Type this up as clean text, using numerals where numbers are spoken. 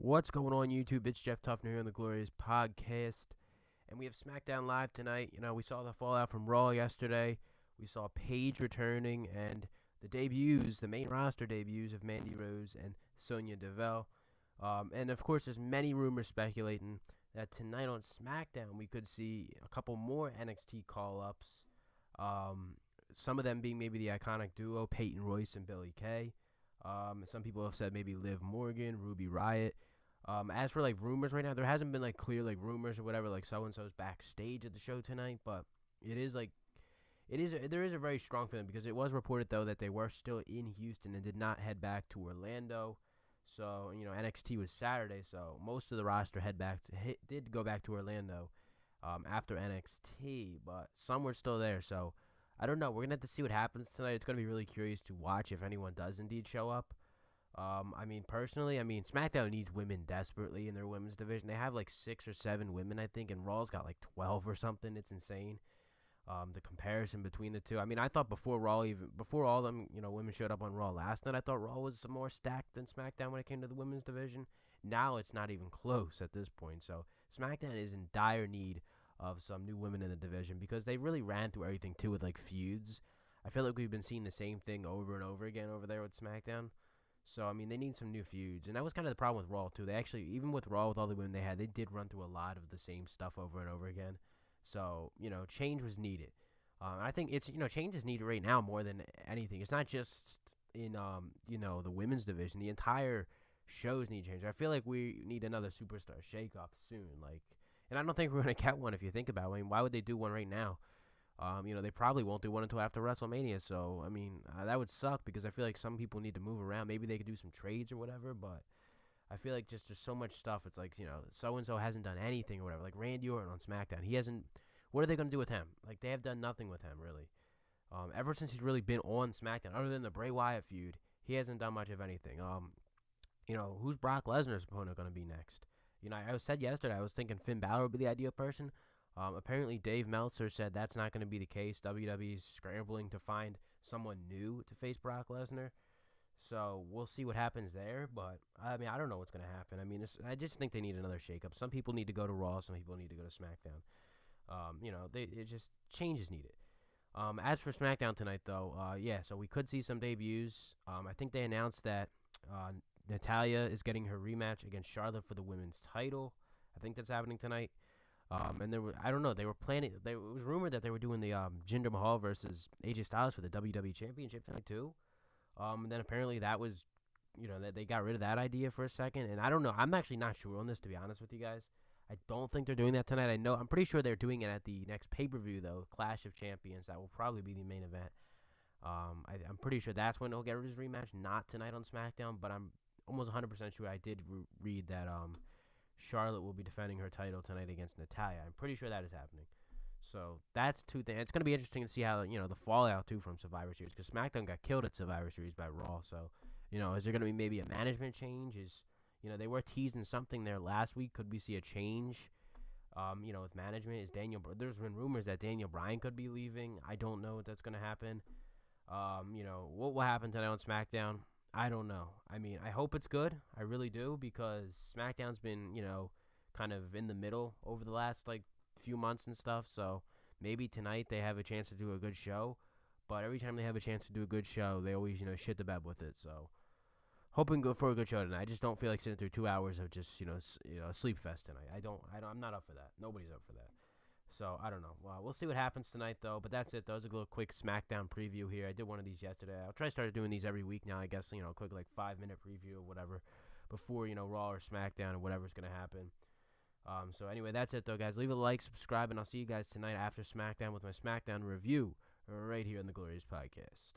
What's going on, YouTube? It's Jeff Tuffner here on the Glorious Podcast, and we have Smackdown Live tonight. We saw the fallout from Raw yesterday. We saw Paige returning, and the main roster debuts of Mandy Rose and Sonya Deville. And of course, there's many rumors speculating that tonight on Smackdown we could see a couple more NXT call-ups. Some of them being maybe the iconic duo Peyton Royce and Billie Kay. Some people have said maybe Liv Morgan, Ruby Riott. As for rumors right now, there hasn't been clear rumors or whatever, so and so's backstage at the show tonight, but there is a very strong feeling because it was reported though that they were still in Houston and did not head back to Orlando. So NXT was Saturday, so most of the roster did go back to Orlando after NXT, but some were still there. So I don't know. We're gonna have to see what happens tonight. It's gonna be really curious to watch if anyone does indeed show up. Personally, SmackDown needs women desperately in their women's division. They have 6 or 7 women, I think, and Raw's got 12 or something. It's insane. The comparison between the two. I thought before all them, women showed up on Raw last night, I thought Raw was more stacked than SmackDown when it came to the women's division. Now it's not even close at this point. So SmackDown is in dire need of some new women in the division because they really ran through everything too with feuds. I feel like we've been seeing the same thing over and over again over there with SmackDown. So, they need some new feuds. And that was kind of the problem with Raw, too. They actually, even with Raw, with all the women they had, they did run through a lot of the same stuff over and over again. So, change was needed. I think change is needed right now more than anything. It's not just in, the women's division. The entire shows need change. I feel like we need another superstar shakeup soon. And I don't think we're going to get one if you think about it. Why would they do one right now? They probably won't do one until after WrestleMania. So, that would suck because I feel like some people need to move around. Maybe they could do some trades or whatever, but I feel like just there's so much stuff. It's so-and-so hasn't done anything or whatever. Like Randy Orton on SmackDown. He hasn't – what are they going to do with him? They have done nothing with him, really. Ever since he's really been on SmackDown, other than the Bray Wyatt feud, he hasn't done much of anything. Who's Brock Lesnar's opponent going to be next? I said yesterday, I was thinking Finn Balor would be the ideal person. Apparently, Dave Meltzer said that's not going to be the case. WWE is scrambling to find someone new to face Brock Lesnar. So we'll see what happens there. But, I don't know what's going to happen. I just think they need another shakeup. Some people need to go to Raw. Some people need to go to SmackDown. Change is needed. As for SmackDown tonight, though, so we could see some debuts. I think they announced that Natalya is getting her rematch against Charlotte for the women's title. I think that's happening tonight. And they were planning. It was rumored that they were doing the Jinder Mahal versus AJ Styles for the WWE Championship tonight too. And then apparently that was, that they got rid of that idea for a second. And I don't know. I'm actually not sure on this, to be honest with you guys. I don't think they're doing that tonight. I'm pretty sure they're doing it at the next pay-per-view though, Clash of Champions. That will probably be the main event. I'm pretty sure that's when he'll get his rematch. Not tonight on SmackDown, but I'm almost 100% sure I did read that Charlotte will be defending her title tonight against Natalya. I'm pretty sure that is happening. So that's two things. It's going to be interesting to see how, the fallout, too, from Survivor Series. Because SmackDown got killed at Survivor Series by Raw. So, is there going to be maybe a management change? They were teasing something there last week. Could we see a change, with management? There's been rumors that Daniel Bryan could be leaving. I don't know if that's going to happen. What will happen tonight on SmackDown? I don't know. I hope it's good. I really do because SmackDown's been, kind of in the middle over the last, few months and stuff. So maybe tonight they have a chance to do a good show. But every time they have a chance to do a good show, they always, shit the bed with it. So hoping for a good show tonight. I just don't feel like sitting through 2 hours of just, a sleep fest tonight. I'm not up for that. Nobody's up for that. So, I don't know. Well, we'll see what happens tonight, though. But that's it. That was a little quick SmackDown preview here. I did one of these yesterday. I'll try to start doing these every week now, I guess. Quick 5-minute preview or whatever before, Raw or SmackDown or whatever's going to happen. So, anyway, that's it, though, guys. Leave a like, subscribe, and I'll see you guys tonight after SmackDown with my SmackDown review right here on the Glorious Podcast.